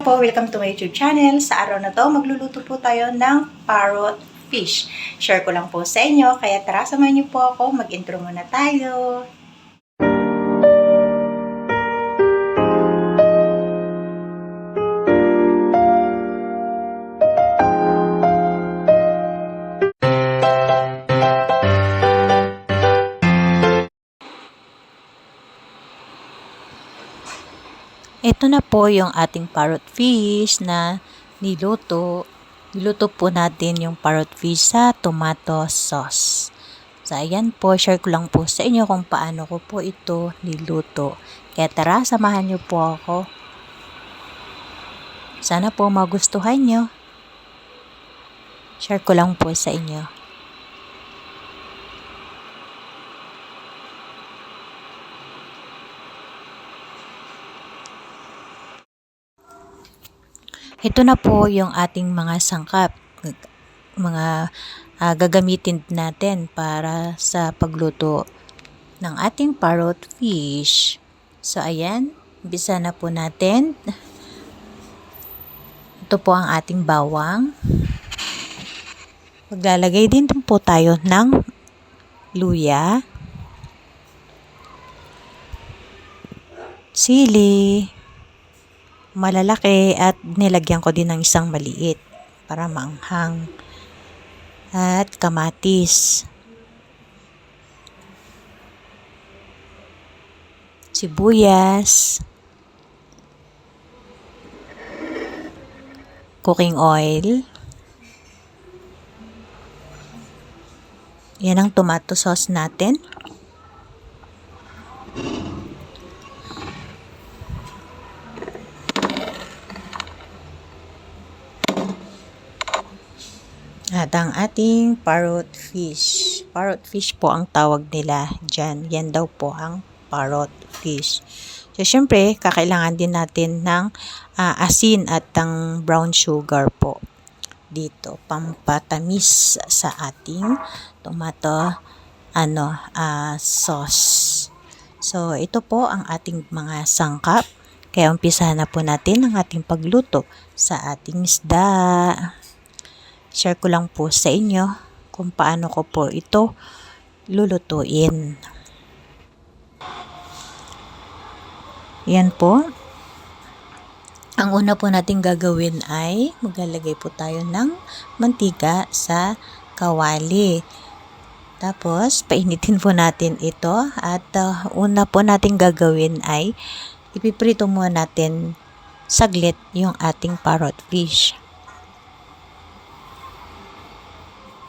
Po, welcome to my YouTube channel. Sa araw na to, magluluto po tayo ng parrot fish. Share ko lang po sa inyo, kaya tara samahan niyo po ako, mag-intro muna tayo. Ito na po yung ating parrot fish na niluto. Niluto po natin yung parrot fish sa tomato sauce. So, ayan po, share ko lang po sa inyo kung paano ko po ito niluto. Kaya tara, samahan niyo po ako. Sana po magustuhan niyo. Share ko lang po sa inyo. Ito na po yung ating mga sangkap, mga gagamitin natin para sa pagluto ng ating parrot fish. So, ayan, umpisa na po natin. Ito po ang ating bawang. Maglalagay din po tayo ng luya, sili, malalaki, at nilagyan ko din ng isang maliit para maanghang, at kamatis, sibuyas, cooking oil, yan ang tomato sauce natin. At ang ating parrot fish. Parrot fish po ang tawag nila dyan. Yan daw po ang parrot fish. So, syempre, kakailangan din natin ng asin at ang brown sugar po dito. Pampatamis sa ating tomato sauce. So, ito po ang ating mga sangkap. Kaya umpisahan na po natin ang ating pagluto sa ating isda. Share ko lang po sa inyo kung paano ko po ito lulutuin. Yan po. Ang una po natin gagawin ay maglalagay po tayo ng mantika sa kawali. Tapos, painitin po natin ito. At una po natin gagawin ay ipiprito muna natin saglit yung ating parrot fish.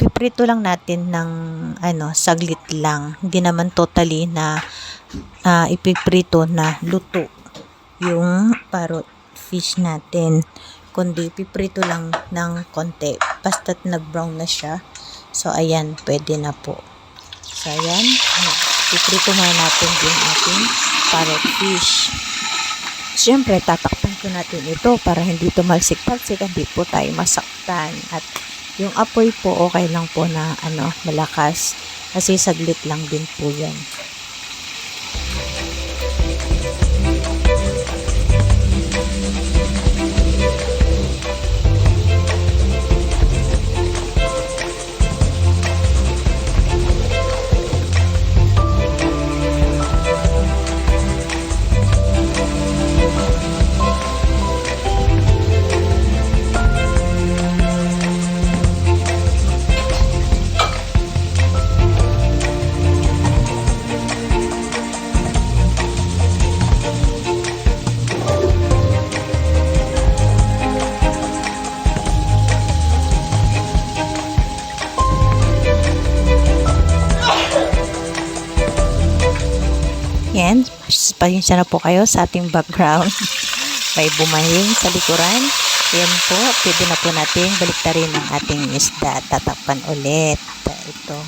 Piprito lang natin ng saglit lang. Hindi naman totally na ipiprito na luto yung parrot fish natin. Kundi piprito lang ng konti. Basta't nag-brown na siya. So, ayan, pwede na po. So, ayan, piprito muna natin yung ating parrot fish. Siyempre, tatakpan ko natin ito para hindi ito malsik-talsik, hindi po tayo masaktan. At yung apoy po, okay lang po na malakas. Kasi saglit lang din po yan. Yan, pasensya na po kayo sa ating background. May bumahing sa likuran. Yan po, pwede na po natin baliktarin ang ating isda. Tatakpan ulit. Ito.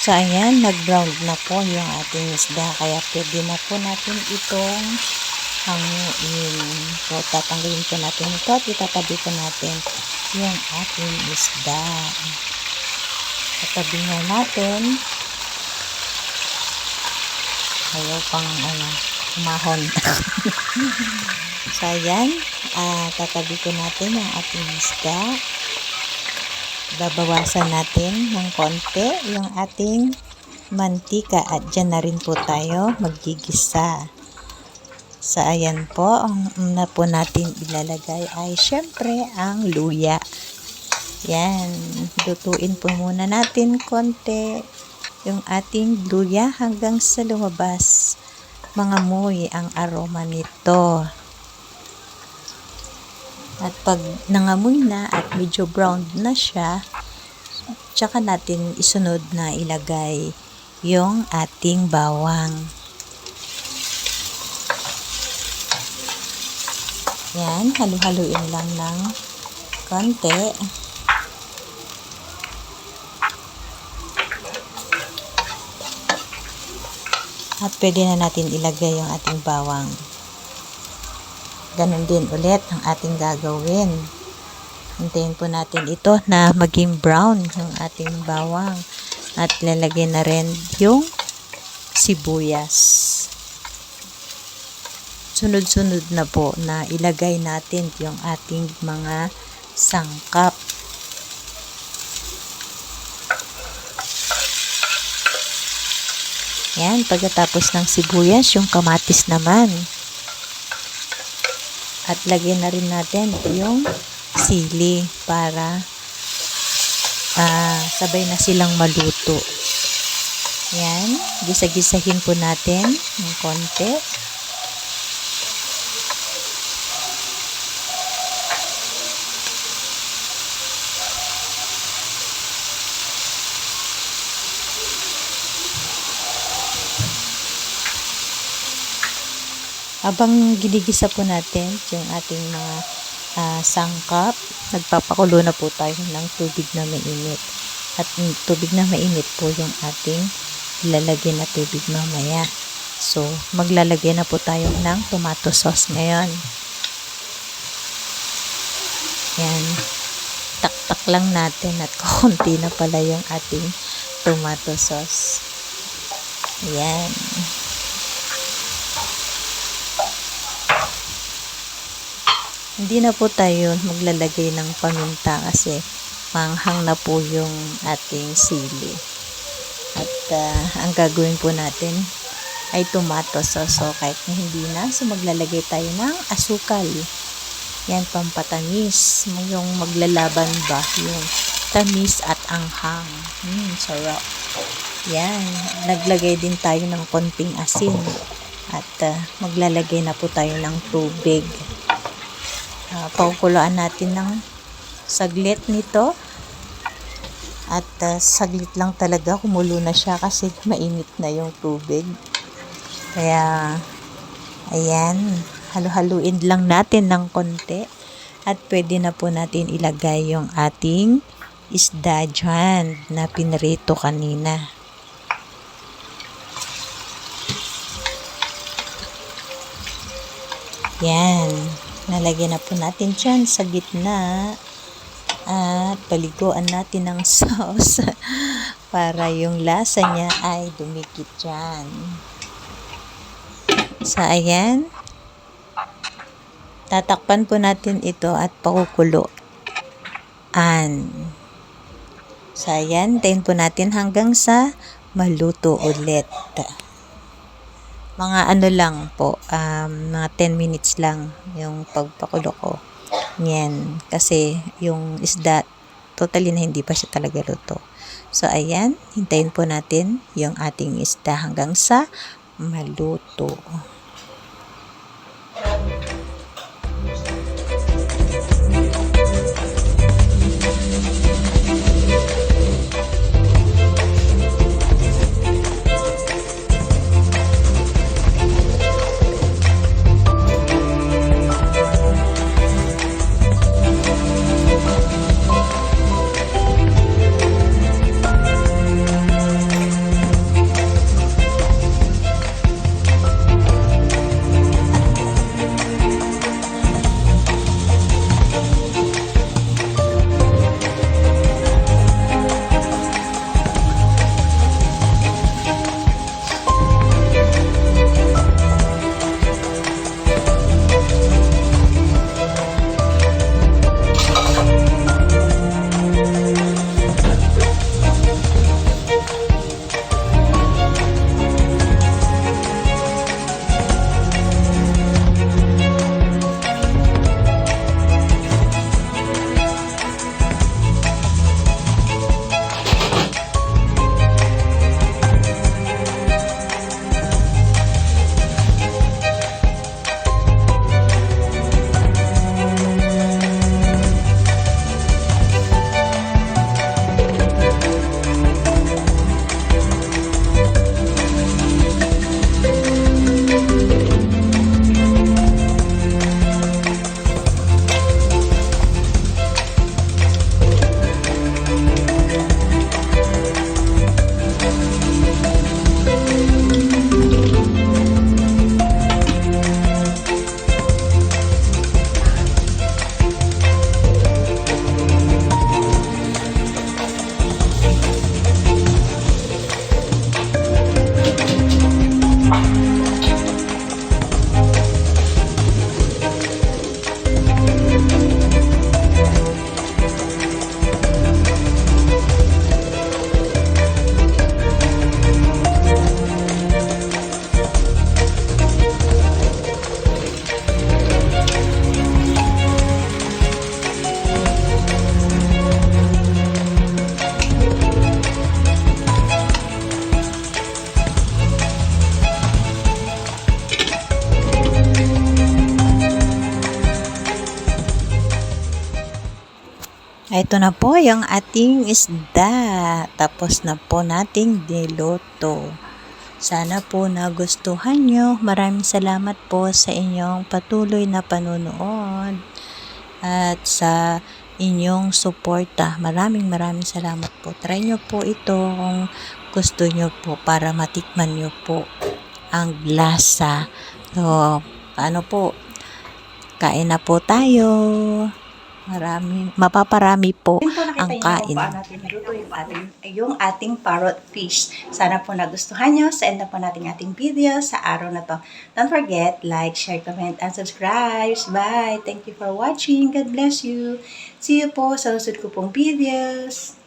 So, ayan, nag-brown na po yung ating isda. Kaya pwede na po natin itong hanguin. So, tatanggalin po natin ito at itatabi po natin yung ating isda. Tatabi na natin. Ayaw pang umahon. So, ayan, tatabi po natin yung ating isda. Babawasan natin ng konti yung ating mantika at dyan na rin po tayo maggigisa. So, ayan po, ang una po natin ilalagay ay syempre ang luya. Yan, lutuin po muna natin konti yung ating luya hanggang sa lumabas mangamoy ang aroma nito. At pag nangamoy na at medyo brown na siya, tsaka natin isunod na ilagay yung ating bawang. Yan, halu-haluin lang ng konti. At pwede na natin ilagay yung ating bawang. Ganun din ulit ang ating gagawin. Hintayin po natin ito na maging brown yung ating bawang. At lalagay na rin yung sibuyas. Sunod-sunod na po na ilagay natin yung ating mga sangkap. Yan, pagkatapos ng sibuyas, yung kamatis naman. At lagyan na rin natin yung sili para sabay na silang maluto. Yan, gisa-gisahin po natin ng konti. Habang ginigisa po natin yung ating mga sangkap, nagpapakulo na po tayo ng tubig na mainit. At tubig na mainit po yung ating ilalagay na tubig mamaya. So, maglalagay na po tayo ng tomato sauce ngayon. Yan. Tak-tak lang natin at konti na pala yung ating tomato sauce. Yan. Hindi na po tayo maglalagay ng paminta kasi manghang na po yung ating sili. At ang gagawin po natin ay tomato sauce. So, kahit na hindi na, so maglalagay tayo ng asukal. Yan, pampatamis. Yung maglalaban ba, yung tamis at anghang. Sarap. Yan, naglagay din tayo ng konting asin. At maglalagay na po tayo ng tubig. Pakukuloan natin ng saglit nito. At saglit lang talaga, kumulo na siya kasi mainit na yung tubig. Kaya, ayan, halu-haluin lang natin ng konti. At pwede na po natin ilagay yung ating isda dyan na pinrito kanina. Yan. Nalagyan na po natin dyan sa gitna at paliguan natin ng sauce para yung lasa niya ay dumikit dyan. So, ayan. Tatakpan po natin ito at pakukuloan. So, ayan. Tayin po natin hanggang sa maluto ulit. Mga ano lang po, mga 10 minutes lang yung pagpakulo ko. Yan, kasi yung isda, totally na hindi pa siya talaga luto. So, ayan, hintayin po natin yung ating isda hanggang sa maluto. Ito na po yung ating isda. Tapos na po nating niluto. Sana po nagustuhan nyo. Maraming salamat po sa inyong patuloy na panunood at sa inyong suporta. Maraming salamat po. Try nyo po ito kung gusto nyo po para matikman nyo po ang lasa. So, paano po? Kain na po tayo. Mapaparami po ang kain. Paano natin niluto yung ating parrot fish. Sana po nagustuhan nyo. Sa end na po natin ating video sa araw na to. Don't forget, like, share, comment, and subscribe. Bye! Thank you for watching. God bless you. See you po sa susunod ko pong videos.